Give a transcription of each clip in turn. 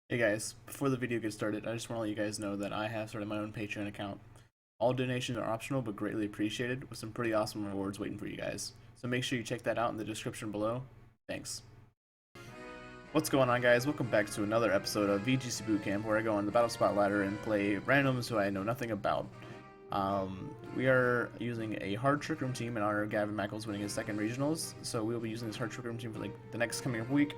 Hey guys, before the video gets started, I just want to let you guys know that I have started my own Patreon account. All donations are optional but greatly appreciated, with some pretty awesome rewards waiting for you guys. So make sure you check that out in the description below. Thanks. What's going on, guys? Welcome back to another episode of VGC Boot Camp, where I go on the battle spot ladder and play randoms who I know nothing about. We are using a hard trick room team in honor of Gavin Mackles winning his second regionals, so we will be using this hard trick room team for the next coming up week.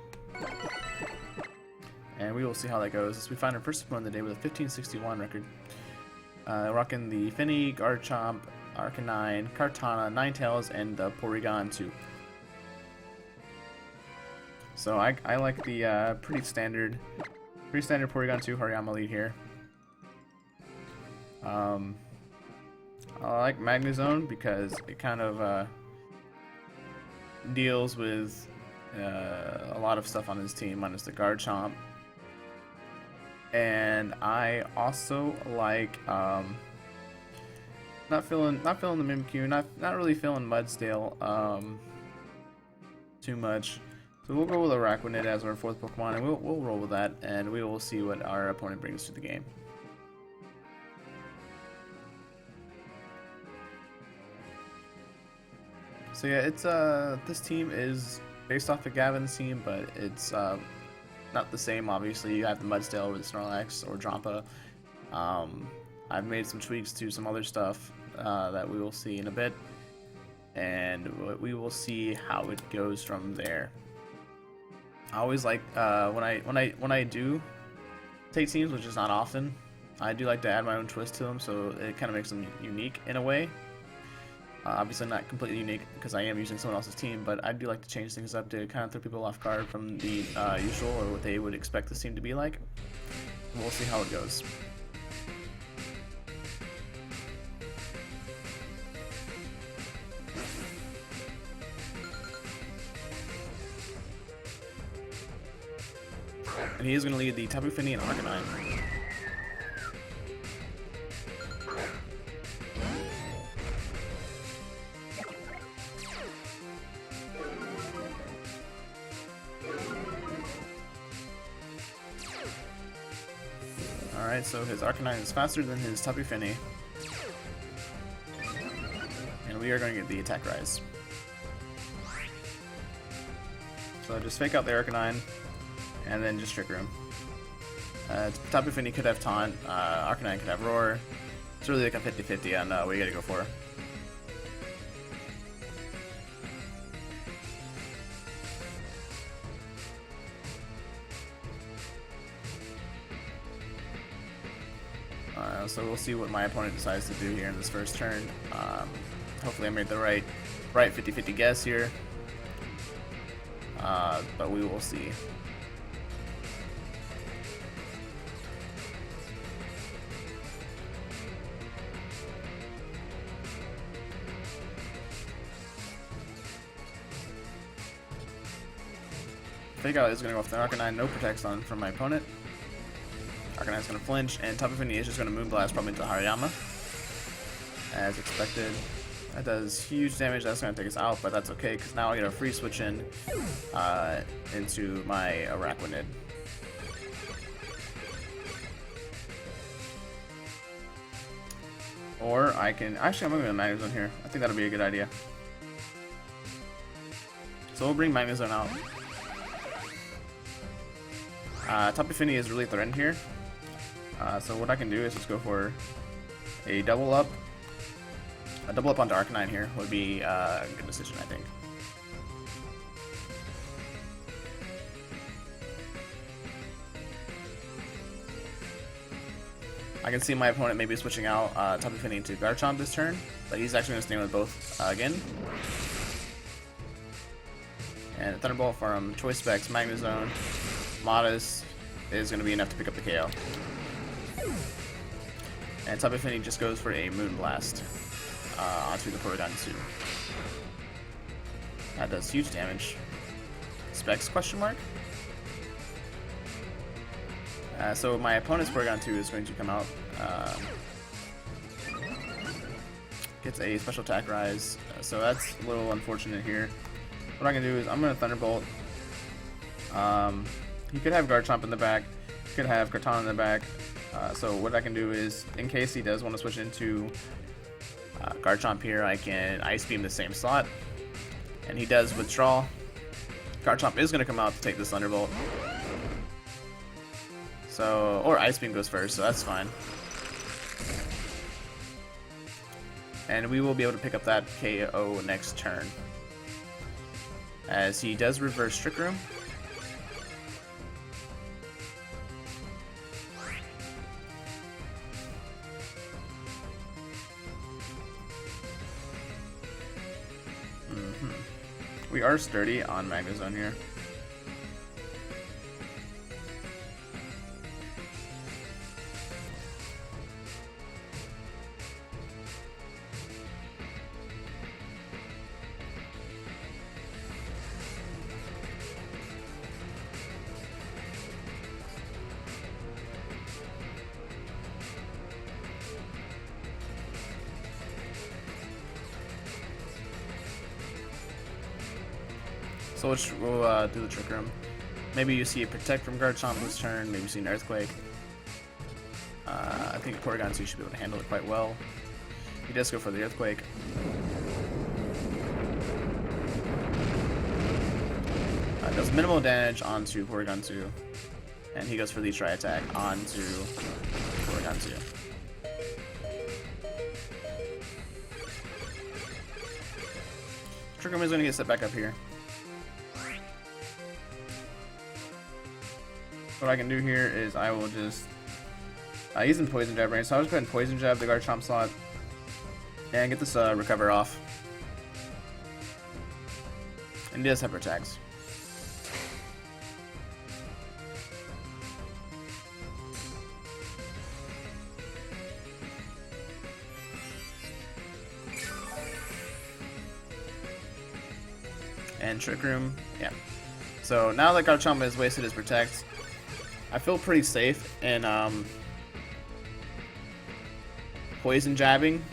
And we will see how that goes as we find our first opponent of the day with a 1561 record. Rocking the Finny, Garchomp, RK9, Kartana, Ninetales, and the Porygon 2. So I like the pretty standard Porygon 2 Hariyama lead here. I like Magnezone because it kind of deals with a lot of stuff on his team, minus the Garchomp. And I also like not feeling the Mimikyu, not really feeling Mudsdale too much. So we'll go with Araquanid as our fourth Pokemon, and we'll roll with that, and we will see what our opponent brings to the game. So yeah, it's this team is based off of Gavin's team, but it's not the same. Obviously, you have the Mudsdale or the Snorlax or Drampa. I've made some tweaks to some other stuff that we will see in a bit, and we will see how it goes from there. I always like when I do take teams, which is not often, I do like to add my own twist to them, so it kind of makes them unique in a way. Obviously not completely unique because I am using someone else's team, but I do like to change things up to kind of throw people off guard from the usual or what they would expect this team to be like. And we'll see how it goes. And he is going to lead the Tapu Fini and RK9. Alright, so his RK9 is faster than his Tapu Fini. And we are going to get the attack rise. So just fake out the RK9, and then just Trick Room. Tapu Fini could have Taunt, RK9 could have Roar. It's really like a 50-50 on what you gotta go for. So we'll see what my opponent decides to do here in this first turn. Hopefully I made the right 50-50 guess here. But we will see. Fake out is going to go off the RK9, no protects on from my opponent. RK9 is going to flinch, and Tapu Fini is just going to Moonblast probably into Hariyama. As expected. That does huge damage, that's going to take us out, but that's okay, because now I get a free switch in into my Araquanid. Or I can, actually I'm moving to Magnezone here. I think that'll be a good idea. So we'll bring Magnezone out. Tapu Fini is really threatened here. So what I can do is just go for a double up. A double up onto RK9 here would be a good decision, I think. I can see my opponent maybe switching out Tapu Fini into Garchomp this turn, but he's actually going to stay with both again. And Thunderbolt from Choice Specs, Magnezone, Modest is going to be enough to pick up the KO. And Tapu Fini just goes for a Moonblast onto the Porygon 2. That does huge damage. Specs question mark? So my opponent's Porygon 2 is going to come out. Gets a special attack rise, so that's a little unfortunate here. What I can do is I'm going to Thunderbolt. He could have Garchomp in the back. could have Cortana in the back. So what I can do is, in case he does want to switch into Garchomp here, I can Ice Beam the same slot. And he does withdraw. Garchomp is going to come out to take this Thunderbolt. So, or Ice Beam goes first, so that's fine. And we will be able to pick up that KO next turn. As he does reverse Trick Room. We are sturdy on Magnezone here. So we'll do the Trick Room. Maybe you see a Protect from Garchomp this turn, maybe you see an Earthquake. I think Porygon 2 should be able to handle it quite well. He does go for the Earthquake. Does minimal damage onto Porygon 2. And he goes for the Tri-Attack onto Porygon 2. Trick Room is going to get set back up here. What I can do here is I will just he's in Poison Jab range, so I'll just go ahead and Poison Jab the Garchomp slot and get this Recover off. And he does have Protects. And Trick Room, yeah. So now that Garchomp has wasted his Protect, I feel pretty safe in Poison Jabbing.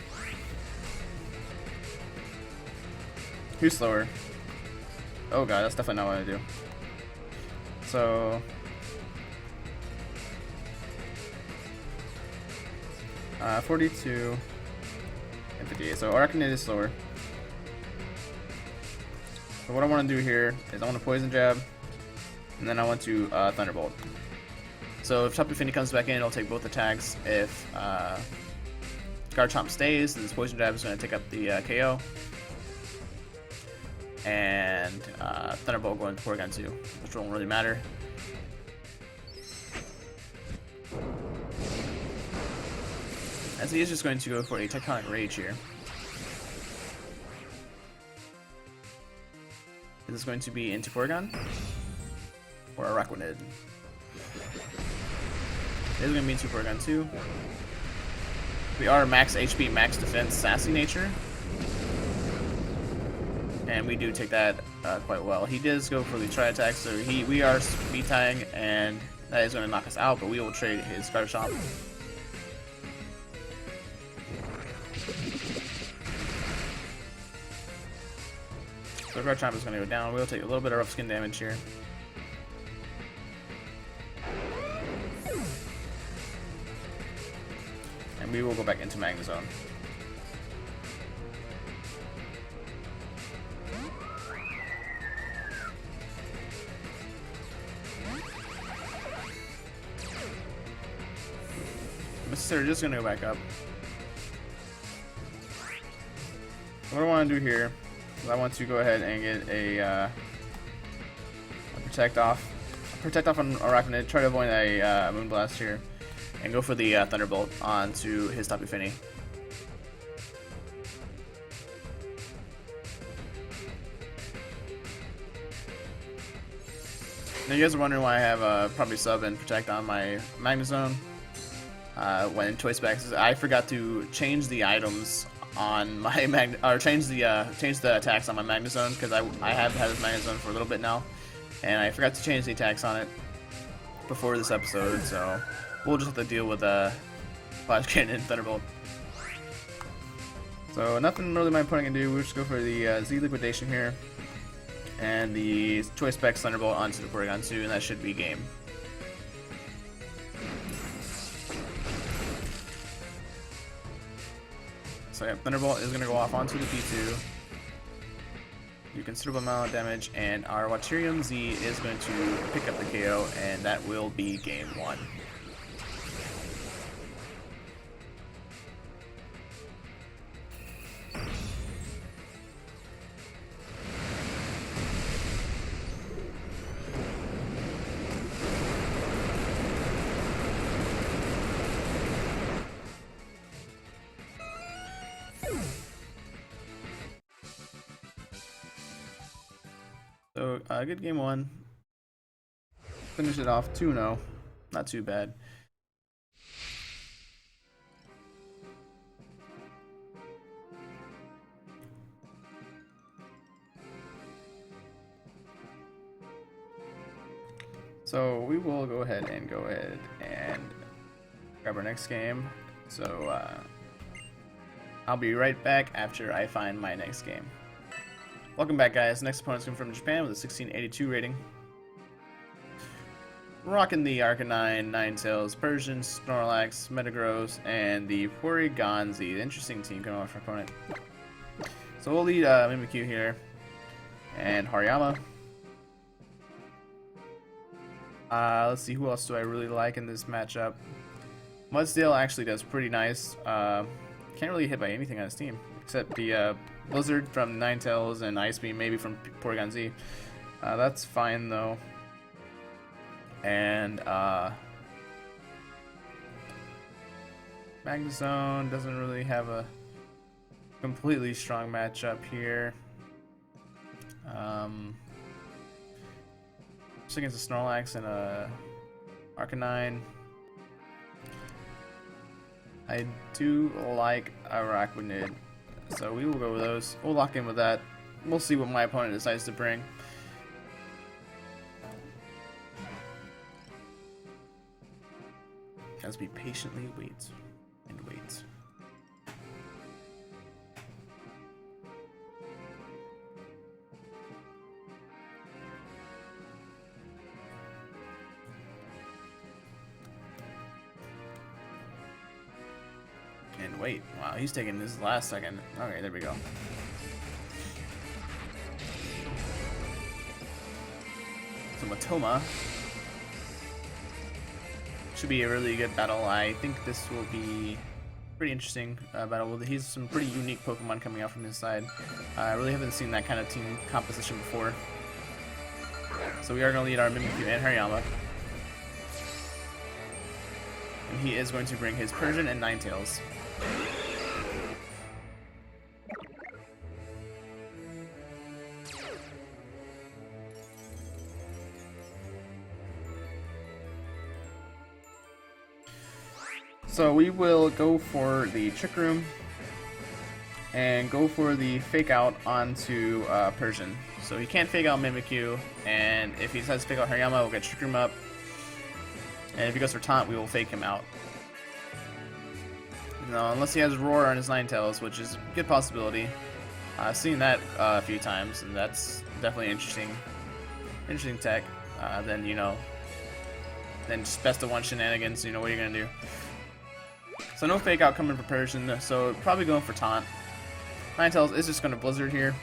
Who's slower? Oh god, that's definitely not what I do. So 42 and 58. So RK9 is slower. So what I want to do here is I want to Poison Jab, and then I want to Thunderbolt. So if Tapu Fini comes back in, it'll take both attacks. If Garchomp stays, then this Poison Jab is going to take up the KO. And Thunderbolt going to Porygon 2, which won't really matter. As he is just going to go for a Tectonic Rage here. Is this going to be into Porygon? Or Araquanid? It is going to be into Porygon 2. We are max HP, max defense, sassy nature. And we do take that quite well. He does go for the Tri-Attack, so we are speed tying, and that is going to knock us out, but we will trade his Garchomp. So Garchomp is going to go down. We'll take a little bit of rough skin damage here. And we will go back into Magnezone. Mr. just going to go back up. What I want to do here is I want to go ahead and get a Protect off on Araquanid, try to avoid a Moonblast here, and go for the Thunderbolt onto his Tapu Fini. Now you guys are wondering why I have probably Sub and Protect on my Magnezone. When Choice Specs, I forgot to change the items on my change the attacks on my Magnezone, because I have had this Magnezone for a little bit now, and I forgot to change the attacks on it before this episode, so we'll just have to deal with Flash Cannon and Thunderbolt. So nothing really my opponent can do. We'll just go for the Z Liquidation here, and the Choice Specs Thunderbolt onto the Porygon 2, and that should be game. So yeah, Thunderbolt is going to go off onto the P2. Do considerable amount of damage, and our Waterium Z is going to pick up the KO, and that will be game 1. So, good game 1. Finish it off 2-0. Not too bad. So, we will go ahead and grab our next game. So, I'll be right back after I find my next game. Welcome back, guys. Next opponent's coming from Japan with a 1682 rating. Rocking the RK9, Ninetales, Persian, Snorlax, Metagross, and the Porygon-Z. Interesting team coming off our opponent. So we'll lead Mimikyu here, and Hariyama. Let's see, who else do I really like in this matchup? Mudsdale actually does pretty nice. Can't really hit by anything on his team, except the Blizzard from Ninetales and Ice Beam maybe from Porygon-Z. That's fine though. And Magnezone doesn't really have a completely strong matchup here. Just against a Snorlax and a RK9. I do like Arachnid, so we will go with those. We'll lock in with that. We'll see what my opponent decides to bring. As we patiently wait and wait. And wait. Wow, he's taking this last second. Okay, there we go. So Matoma should be a really good battle. I think this will be pretty interesting battle. He's some pretty unique Pokemon coming out from his side. I really haven't seen that kind of team composition before. So we are going to lead our Mimikyu and Hariyama. And he is going to bring his Persian and Ninetales. So we will go for the Trick Room and go for the Fake Out onto Persian. So he can't Fake Out Mimikyu, and if he decides to Fake Out Hariyama, we'll get Trick Room up. And if he goes for Taunt, we will Fake him out. No, unless he has Roar on his Ninetales, which is a good possibility. I've seen that a few times, and that's definitely interesting tech. Then, you know, then just best of one shenanigans, you know, what are you going to do? So no Fake Out coming for Persian, so probably going for Taunt. Ninetales is just going to Blizzard here.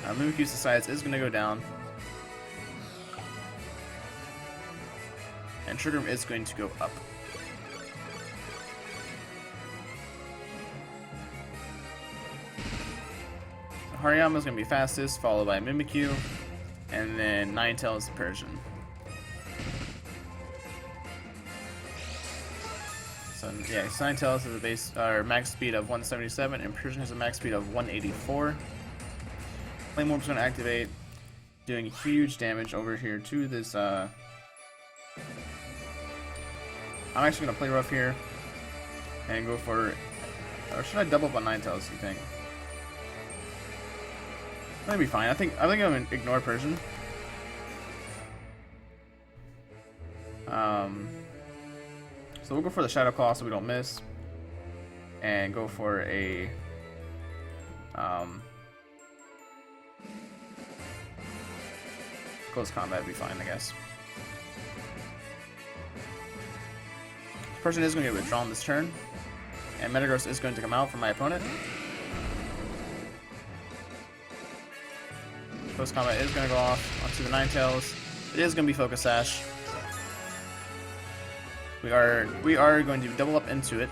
Mimikyu's Decides is going to go down. And Trick Room is going to go up. Hariyama is going to be fastest, followed by Mimikyu, and then Ninetales Persian. So yeah, Ninetales has a base or max speed of 177, and Persian has a max speed of 184. Flame Orb's going to activate, doing huge damage over here to this. I'm actually going to play rough here and go for. Or should I double up on Ninetales? You think? That'd be fine. I think I'm gonna ignore Persian. So we'll go for the Shadow Claw so we don't miss, and go for a close combat. Would be fine, I guess. Persian is going to get withdrawn this turn, and Metagross is going to come out from my opponent. Close Combat is going to go off onto the Ninetales. It is going to be Focus Sash. We are going to double up into it.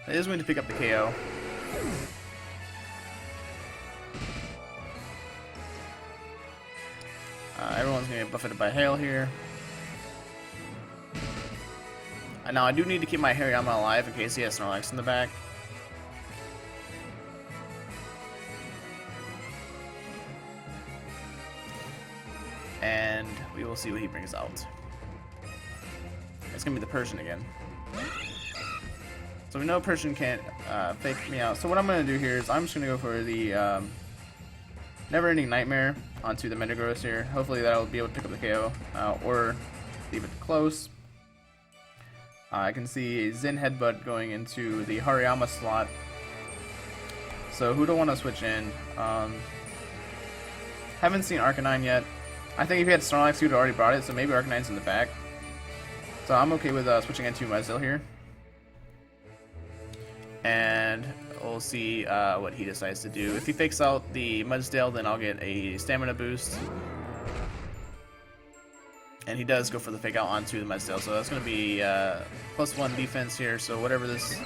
It is going to pick up the KO. Everyone's going to get buffeted by Hail here. Now I do need to keep my Hariyama alive in case he has Snorlax in the back. And we will see what he brings out. It's going to be the Persian again. So we know Persian can't fake me out. So what I'm going to do here is I'm just going to go for the Never-Ending Nightmare onto the Metagross here. Hopefully that'll be able to pick up the KO or leave it close. I can see a Zen Headbutt going into the Hariyama slot. So who do I want to switch in? Haven't seen RK9 yet. I think if he had Snorlax, he would have already brought it, so maybe RK9's in the back. So I'm okay with switching into Mudsdale here. And we'll see what he decides to do. If he fakes out the Mudsdale, then I'll get a stamina boost. And he does go for the fake out onto the Mudsdale, so that's going to be +1 defense here. So whatever this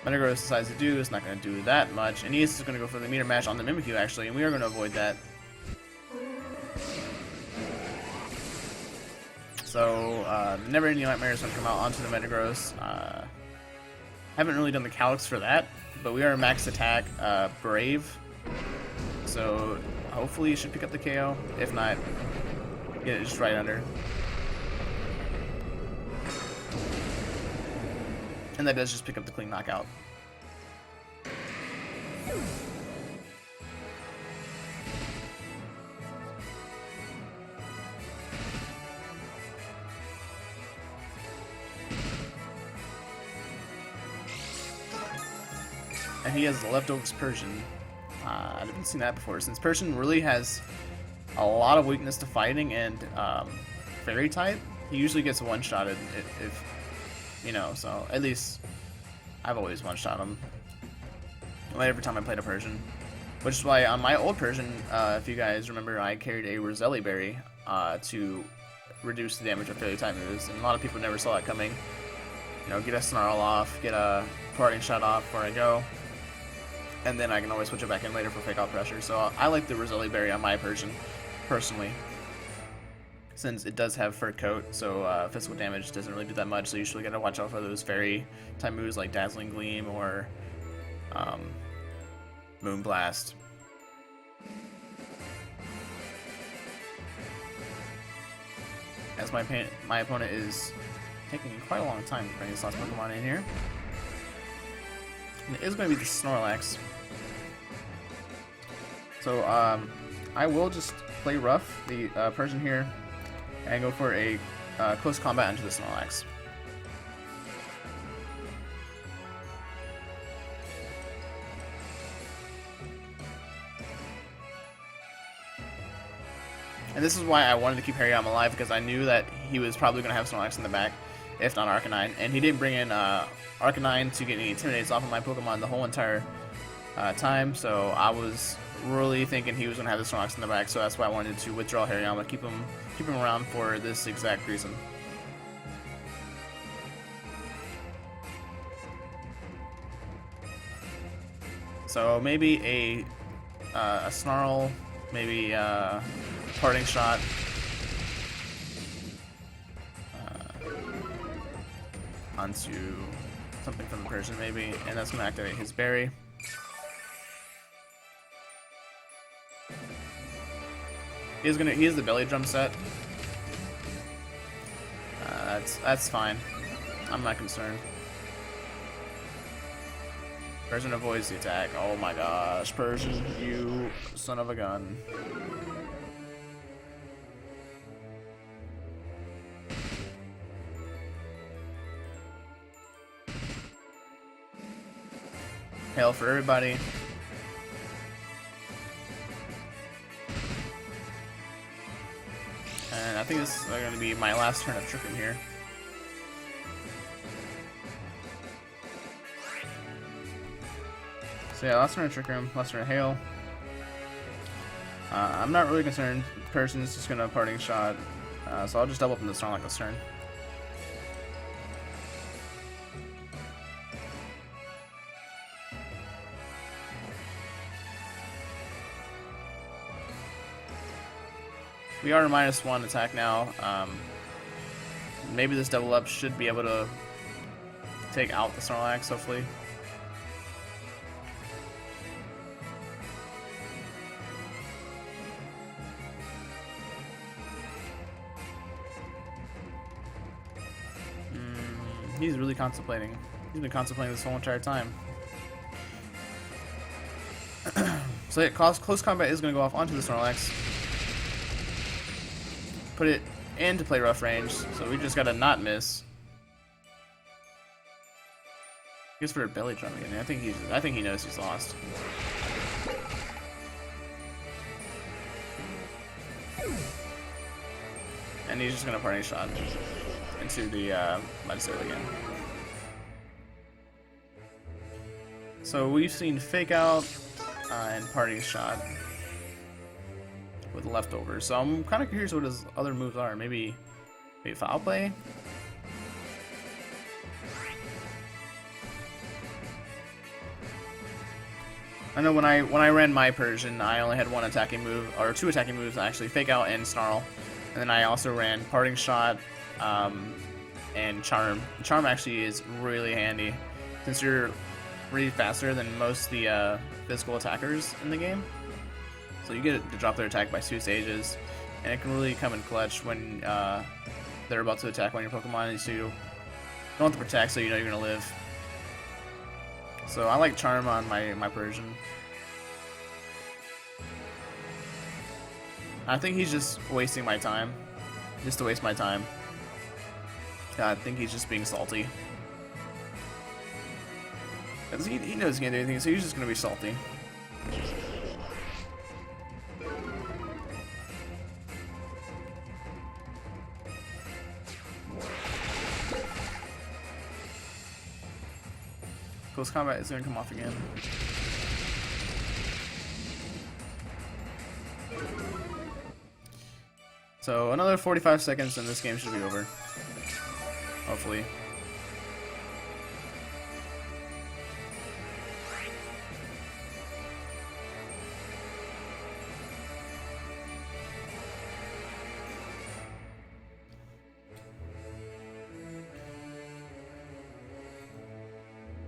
Metagross decides to do is not going to do that much. And he is going to go for the meter match on the Mimikyu actually, and we are going to avoid that. So the Never-Ending Nightmare is going to come out onto the Metagross. Haven't really done the Calyx for that, but we are max attack Brave. So hopefully you should pick up the KO. If not, get it just right under. And that does just pick up the clean knockout. And he has the Leftovers Persian. I haven't seen that before, since Persian really has a lot of weakness to fighting and Fairy type. He usually gets one-shotted if you know, so at least I've always one-shot him every time I played a Persian. Which is why on my old Persian, if you guys remember, I carried a Roselli Berry to reduce the damage of Fairy type moves, and a lot of people never saw that coming. You know, get a Snarl off, get a Parting Shot off before I go, and then I can always switch it back in later for fake out pressure. So I like the Roselli Berry on my Persian, personally, since it does have Fur Coat, so physical damage doesn't really do that much, so you usually gotta watch out for those Fairy type moves like Dazzling Gleam or Moonblast. As my opponent is taking quite a long time to bring this last Pokemon in here. And it is going to be the Snorlax. So I will just play rough the Persian here and go for a close combat into the Snorlax. And this is why I wanted to keep Hariyama alive, because I knew that he was probably going to have Snorlax in the back, if not RK9. And he didn't bring in RK9 to get any Intimidates off of my Pokemon the whole entire time, so I was really thinking he was going to have the Snorlax in the back, so that's why I wanted to withdraw Hariyama, keep him around for this exact reason. So maybe a Snarl, maybe Parting Shot, onto something from the Persian maybe, and that's going to activate his berry. He has the belly drum set. That's fine. I'm not concerned. Persian avoids the attack. Oh my gosh, Persian, you son of a gun. Hail for everybody. And I think this is going to be my last turn of Trick Room here. So yeah, last turn of Trick Room, last turn of Hail. I'm not really concerned. Person is just going to Parting Shot. So I'll just double up in the Snorlax this turn. We are -1 attack now. Maybe this double up should be able to take out the Snorlax, hopefully. He's really contemplating. He's been contemplating this whole entire time. So yeah, close combat is going to go off onto the Snorlax. Put it into play rough range, so we just gotta not miss. I guess for a belly drum again. I think he knows he's lost. And he's just gonna Parting Shot into the Mudstone again. So we've seen Fake Out and Parting Shot with leftovers. So I'm kind of curious what his other moves are. Maybe Foul Play? I know when I ran my Persian, I only had one attacking move, or two attacking moves actually, Fake Out and Snarl. And then I also ran Parting Shot and Charm. Charm actually is really handy since you're really faster than most of the physical attackers in the game. So you get to drop their attack by 2 stages, and it can really come in clutch when they're about to attack one of your Pokemon, so you don't have to protect, so you know you're gonna live. So I like Charm on my Persian. I think he's just wasting my time, just to waste my time. I think he's just being salty. Because he knows he can't do anything, so he's just gonna be salty. Close combat is going to come off again. So another 45 seconds and this game should be over. Hopefully.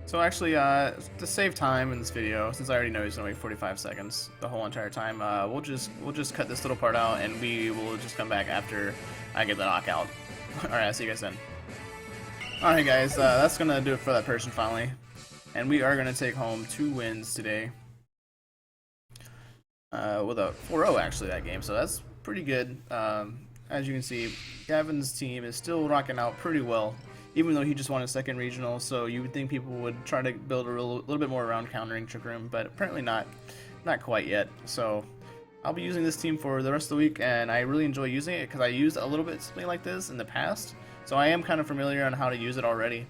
So actually, to save time in this video, since I already know he's gonna wait 45 seconds the whole entire time, we'll just cut this little part out, and we will just come back after I get the knockout. All right, I'll see you guys then. All right, guys, that's gonna do it for that person finally, and we are gonna take home 2 wins today with a 4-0 actually that game, so that's pretty good. As you can see, Gavin's team is still rocking out pretty well, even though he just won a 2nd regional, so you would think people would try to build a little bit more around countering Trick Room, but apparently not quite yet. So I'll be using this team for the rest of the week, and I really enjoy using it because I used a little bit something like this in the past, so I am kind of familiar on how to use it already.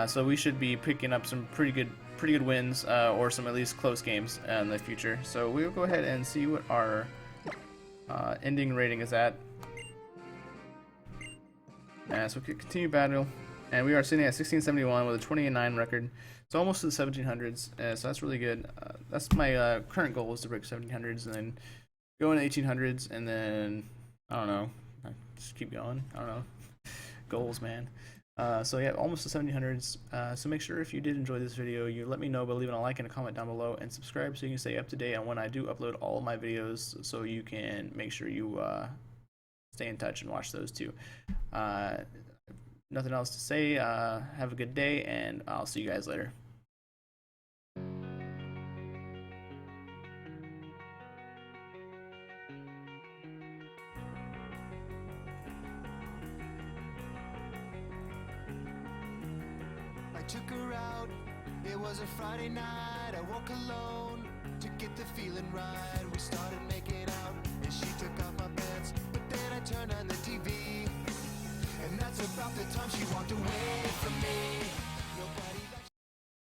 So we should be picking up some pretty good wins, or some at least close games in the future. So we will go ahead and see what our ending rating is at. So we continue battle, and we are sitting at 1671 with a 20-9 record, so almost to the 1700s. So that's really good. That's my current goal is to break 1700s and then go into 1800s, and then I don't know, just keep going. I don't know, goals, man. So yeah, almost to 1700s. So make sure if you did enjoy this video, you let me know by leaving a like and a comment down below, and subscribe so you can stay up to date on when I do upload all of my videos, so you can make sure you stay in touch and watch those too. Nothing else to say. Have a good day, and I'll see you guys later. I took her out, it was a Friday night. I woke alone to get the feeling right. We started making out, and she took off my pants, but then I turned her about the time she walked away from me.